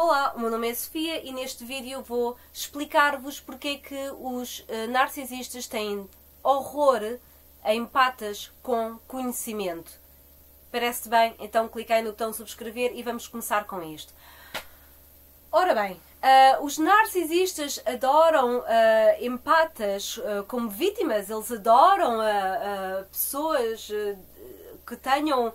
Olá, o meu nome é Sofia e neste vídeo vou explicar-vos porque é que os narcisistas têm horror a empatas com conhecimento. Parece-te bem? Então clica aí no botão subscrever e vamos começar com isto. Ora bem, os narcisistas adoram empatas como vítimas, eles adoram pessoas que tenham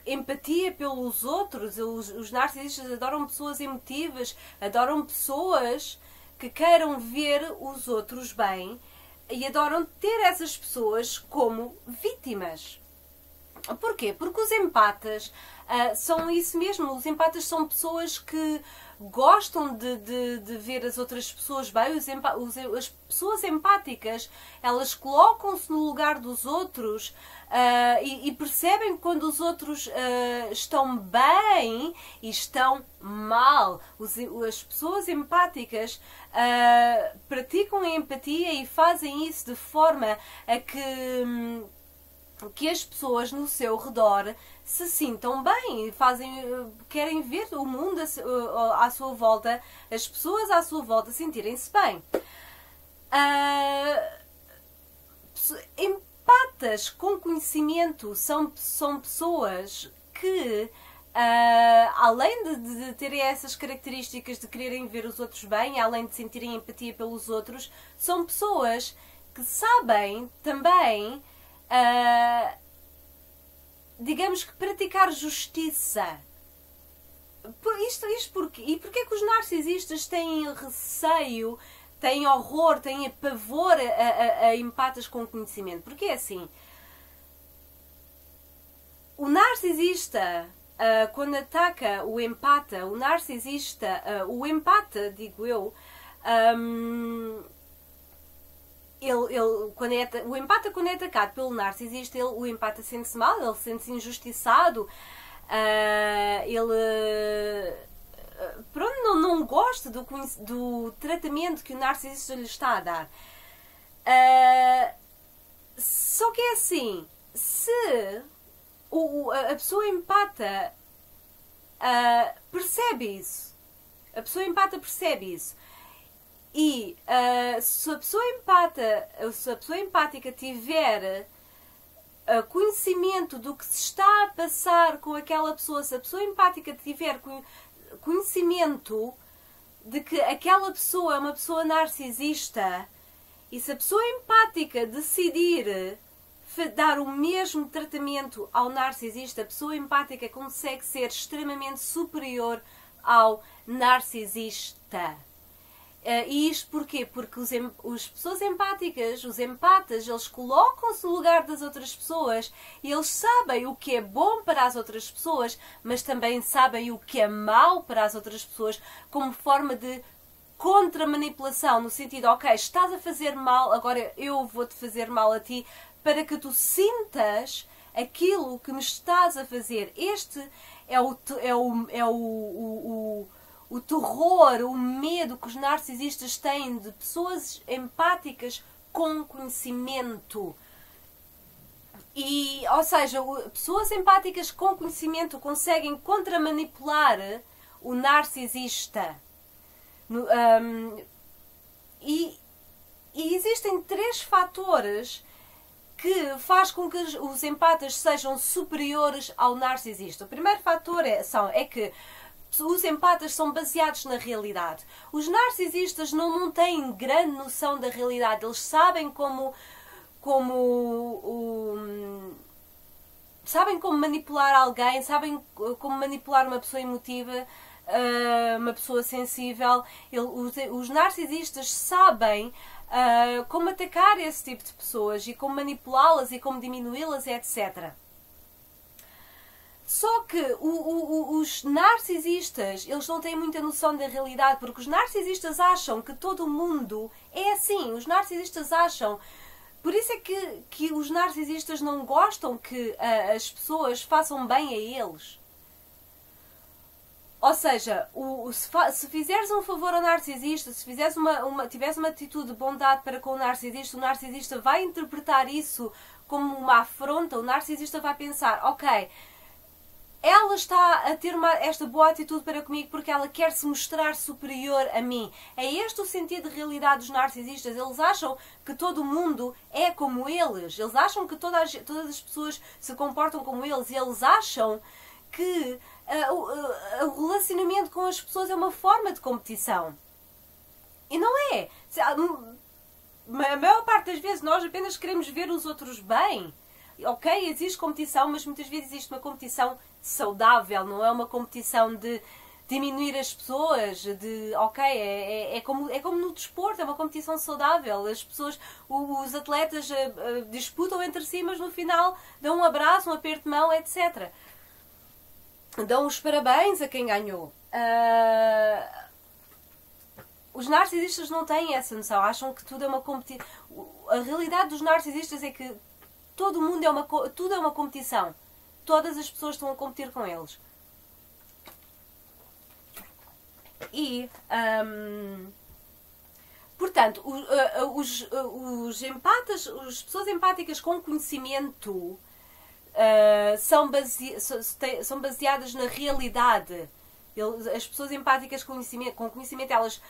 empatia pelos outros. Os narcisistas adoram pessoas emotivas, adoram pessoas que queiram ver os outros bem e adoram ter essas pessoas como vítimas. Porquê? Porque os empatas são isso mesmo. Os empatas são pessoas que gostam de ver as outras pessoas bem. As pessoas empáticas, elas colocam-se no lugar dos outros e percebem quando os outros estão bem e estão mal. As pessoas empáticas praticam a empatia e fazem isso de forma a que as pessoas no seu redor se sintam bem, querem ver o mundo à sua volta, as pessoas à sua volta sentirem-se bem. Empatas com conhecimento são pessoas que, além de terem essas características de quererem ver os outros bem, além de sentirem empatia pelos outros, são pessoas que sabem também digamos que praticar justiça. Isto porquê? E porquê que os narcisistas têm receio, têm horror, têm pavor a empatas com conhecimento? Porque é assim, o narcisista, quando ataca o empata, o empata, digo eu, o empata, quando é atacado pelo narcisista, o empata sente-se mal, ele sente-se injustiçado, pronto, não gosta do tratamento que o narcisista lhe está a dar. Só que é assim, se a pessoa empata percebe isso, e se a pessoa empática tiver conhecimento do que se está a passar com aquela pessoa, se a pessoa empática tiver conhecimento de que aquela pessoa é uma pessoa narcisista, e se a pessoa empática decidir dar o mesmo tratamento ao narcisista, a pessoa empática consegue ser extremamente superior ao narcisista. E isto porquê? Porque as pessoas empáticas, os empatas, eles colocam-se no lugar das outras pessoas e eles sabem o que é bom para as outras pessoas, mas também sabem o que é mau para as outras pessoas, como forma de contra-manipulação, no sentido, ok, estás a fazer mal, agora eu vou-te fazer mal a ti, para que tu sintas aquilo que me estás a fazer. Este é o terror, o medo que os narcisistas têm de pessoas empáticas com conhecimento. Ou seja, pessoas empáticas com conhecimento conseguem contramanipular o narcisista. E existem 3 fatores que faz com que os empatas sejam superiores ao narcisista. O primeiro fator é que os empatas são baseados na realidade. Os narcisistas não têm grande noção da realidade. Eles sabem como manipular alguém, sabem como manipular uma pessoa emotiva, uma pessoa sensível. Os narcisistas sabem como atacar esse tipo de pessoas e como manipulá-las e como diminuí-las, etc. Só que os narcisistas, eles não têm muita noção da realidade, porque os narcisistas acham que todo o mundo é assim. Os narcisistas acham... Por isso é que os narcisistas não gostam que as pessoas façam bem a eles. Ou seja, se fizeres um favor ao narcisista, se tiveres uma atitude de bondade para com o narcisista vai interpretar isso como uma afronta. O narcisista vai pensar, ok, ela está a ter esta boa atitude para comigo porque ela quer se mostrar superior a mim. É este o sentido de realidade dos narcisistas. Eles acham que todo mundo é como eles. Eles acham que todas as pessoas se comportam como eles. E eles acham que o relacionamento com as pessoas é uma forma de competição. E não é. A maior parte das vezes nós apenas queremos ver os outros bem. Ok, existe competição, mas muitas vezes existe uma competição saudável, não é uma competição de diminuir as pessoas, é como no desporto, é uma competição saudável. As pessoas, os atletas disputam entre si, mas no final dão um abraço, um aperto de mão, etc. Dão os parabéns a quem ganhou. Os narcisistas não têm essa noção, acham que tudo é uma competição. A realidade dos narcisistas é que todo mundo tudo é uma competição. Todas as pessoas estão a competir com eles. E, portanto, os empatas, as pessoas empáticas com conhecimento são baseadas na realidade. As pessoas empáticas com conhecimento, elas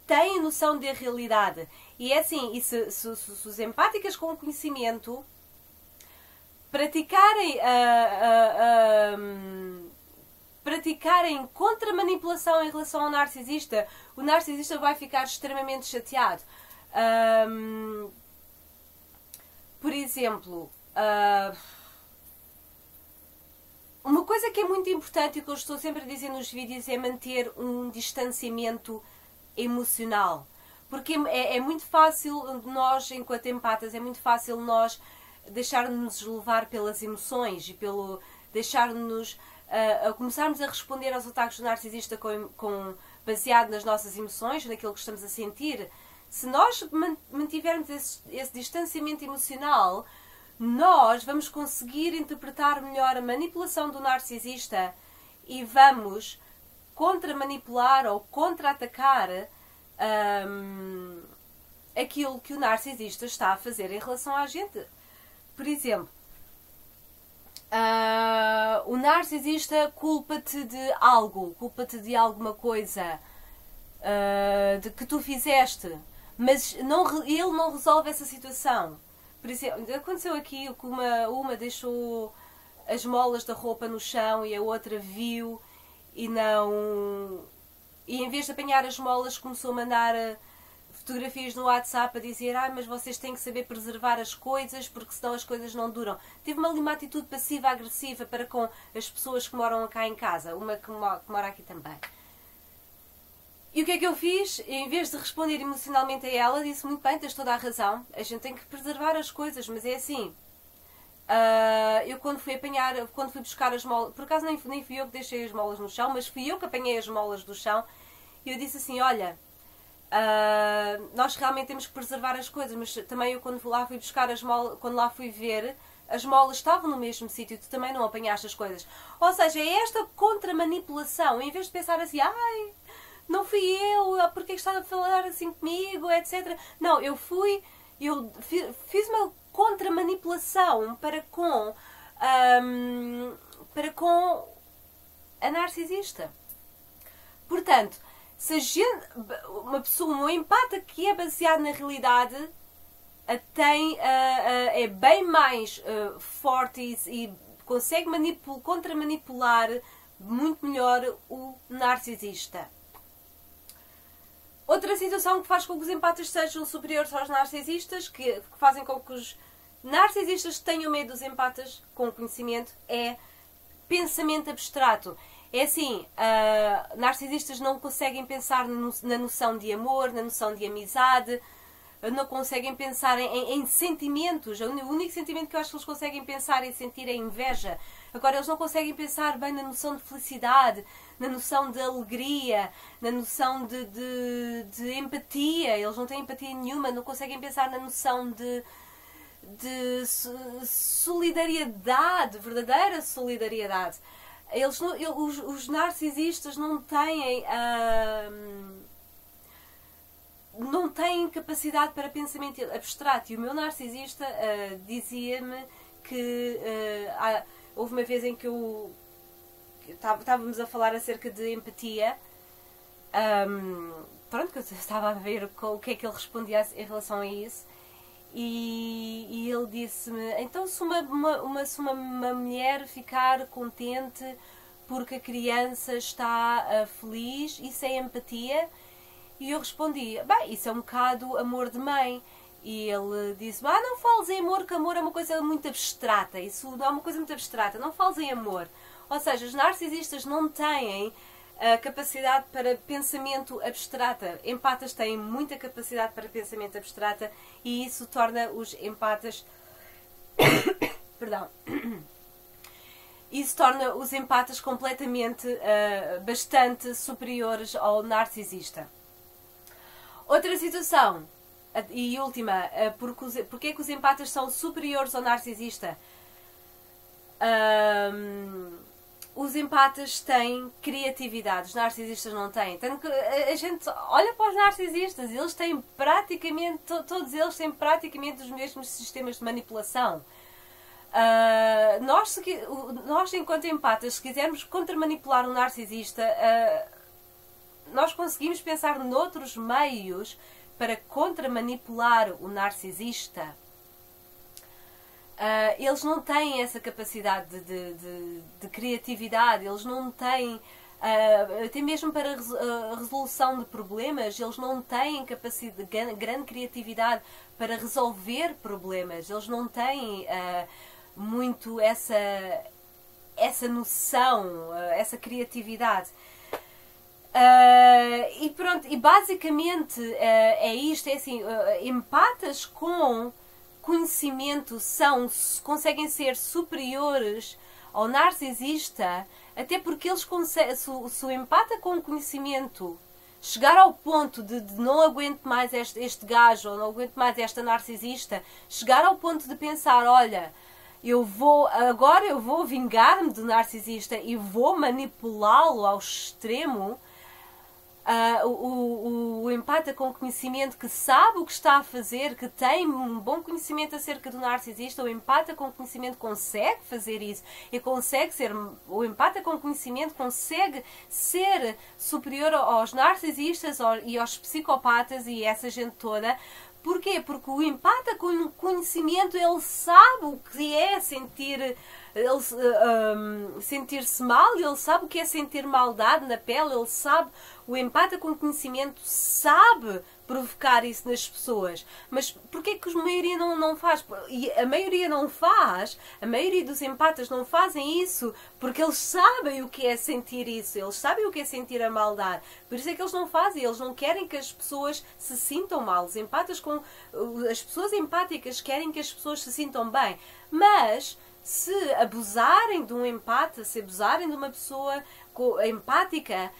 têm noção da realidade. E é assim, e se os empáticas com conhecimento praticarem contra-manipulação em relação ao narcisista, o narcisista vai ficar extremamente chateado. Por exemplo, uma coisa que é muito importante e que eu estou sempre a dizer nos vídeos é manter um distanciamento emocional. Porque é muito fácil nós, enquanto empatas, é muito fácil nós deixar-nos levar pelas emoções e pelo deixar-nos a começarmos a responder aos ataques do narcisista baseado nas nossas emoções, naquilo que estamos a sentir. Se nós mantivermos esse distanciamento emocional, nós vamos conseguir interpretar melhor a manipulação do narcisista e vamos contra-manipular ou contra-atacar aquilo que o narcisista está a fazer em relação à gente. Por exemplo, o narcisista culpa-te de algo, culpa-te de alguma coisa de que tu fizeste, mas ele não resolve essa situação. Por exemplo, aconteceu aqui que uma deixou as molas da roupa no chão e a outra viu e não... E em vez de apanhar as molas começou a mandar fotografias no WhatsApp a dizer mas vocês têm que saber preservar as coisas porque senão as coisas não duram. Teve uma atitude passiva-agressiva para com as pessoas que moram cá em casa, uma que mora aqui também. E o que é que eu fiz? Em vez de responder emocionalmente a ela, disse muito bem, tens toda a razão, a gente tem que preservar as coisas, mas é assim. Eu quando fui buscar as molas, por acaso nem fui eu que deixei as molas no chão, mas fui eu que apanhei as molas do chão e eu disse assim, olha, nós realmente temos que preservar as coisas, mas também eu quando lá fui buscar as molas, quando lá fui ver, as molas estavam no mesmo sítio, tu também não apanhaste as coisas. Ou seja, é esta contra-manipulação, em vez de pensar assim, não fui eu, porque está a falar assim comigo, etc. Não, eu fiz uma contra-manipulação para com a narcisista. Portanto, se um empata que é baseado na realidade é bem mais forte e consegue contra-manipular muito melhor o narcisista. Outra situação que faz com que os empatas sejam superiores aos narcisistas, que fazem com que os narcisistas tenham medo dos empatas com conhecimento, é pensamento abstrato. É assim, narcisistas não conseguem pensar na noção de amor, na noção de amizade, não conseguem pensar em sentimentos. O único sentimento que eu acho que eles conseguem pensar e sentir é inveja. Agora, eles não conseguem pensar bem na noção de felicidade, na noção de alegria, na noção de empatia. Eles não têm empatia nenhuma, não conseguem pensar na noção de solidariedade, verdadeira solidariedade. Os narcisistas não têm capacidade para pensamento abstrato. E o meu narcisista dizia-me que houve uma vez em que eu estávamos a falar acerca de empatia. Pronto, que eu estava a ver o que é que ele respondia em relação a isso. E ele disse-me, então se uma mulher ficar contente porque a criança está feliz, isso é empatia? E eu respondi, bem, isso é um bocado amor de mãe. E ele disse, não fales em amor, que amor é uma coisa muito abstrata, isso não é uma coisa muito abstrata, não fales em amor. Ou seja, os narcisistas não têm a capacidade para pensamento abstrata. Empatas têm muita capacidade para pensamento abstrata e isso torna os empatas... Perdão. Isso torna os empatas completamente, bastante superiores ao narcisista. Outra situação, e última, porque é que os empatas são superiores ao narcisista? Os empatas têm criatividade, os narcisistas não têm. Tanto que a gente olha para os narcisistas e eles têm praticamente, todos eles têm praticamente os mesmos sistemas de manipulação. Nós, enquanto empatas, se quisermos contra-manipular um narcisista, nós conseguimos pensar noutros meios para contra-manipular o narcisista. Eles não têm essa capacidade de criatividade, eles não têm, até mesmo para a resolução de problemas, eles não têm grande criatividade para resolver problemas, eles não têm muito essa noção, essa criatividade. E pronto, e basicamente é isto, é assim, empatas com conhecimento conseguem ser superiores ao narcisista, até porque eles conseguem, se o empata com conhecimento chegar ao ponto de não aguento mais este gajo, ou não aguento mais esta narcisista, chegar ao ponto de pensar, olha, agora eu vou vingar-me do narcisista e vou manipulá-lo ao extremo. O empata com conhecimento, que sabe o que está a fazer, que tem um bom conhecimento acerca do narcisista, o empata com conhecimento consegue fazer isso e o empata com conhecimento consegue ser superior aos narcisistas e aos psicopatas e essa gente toda. Porquê? Porque o empata com conhecimento, ele sabe o que é sentir-se mal, ele sabe o que é sentir maldade na pele, ele sabe, o empata com conhecimento sabe provocar isso nas pessoas. Mas porquê que a maioria não faz? E a maioria não faz, a maioria dos empatas não fazem isso porque eles sabem o que é sentir isso, eles sabem o que é sentir a maldade. Por isso é que eles não fazem, eles não querem que as pessoas se sintam mal. As pessoas empáticas querem que as pessoas se sintam bem, mas se abusarem de um empata, se abusarem de uma pessoa empática,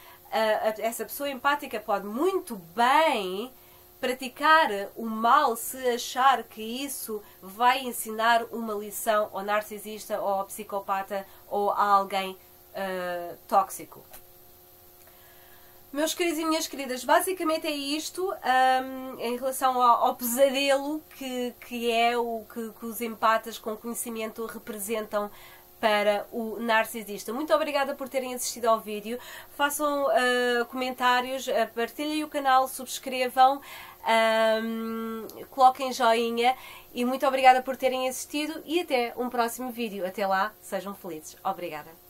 essa pessoa empática pode muito bem praticar o mal se achar que isso vai ensinar uma lição ao narcisista ou ao psicopata ou a alguém tóxico. Meus queridos e minhas queridas, basicamente é isto em relação ao pesadelo que é o que os empatas com conhecimento representam para o narcisista. Muito obrigada por terem assistido ao vídeo. Façam comentários, partilhem o canal, subscrevam, coloquem joinha e muito obrigada por terem assistido e até um próximo vídeo. Até lá, sejam felizes. Obrigada.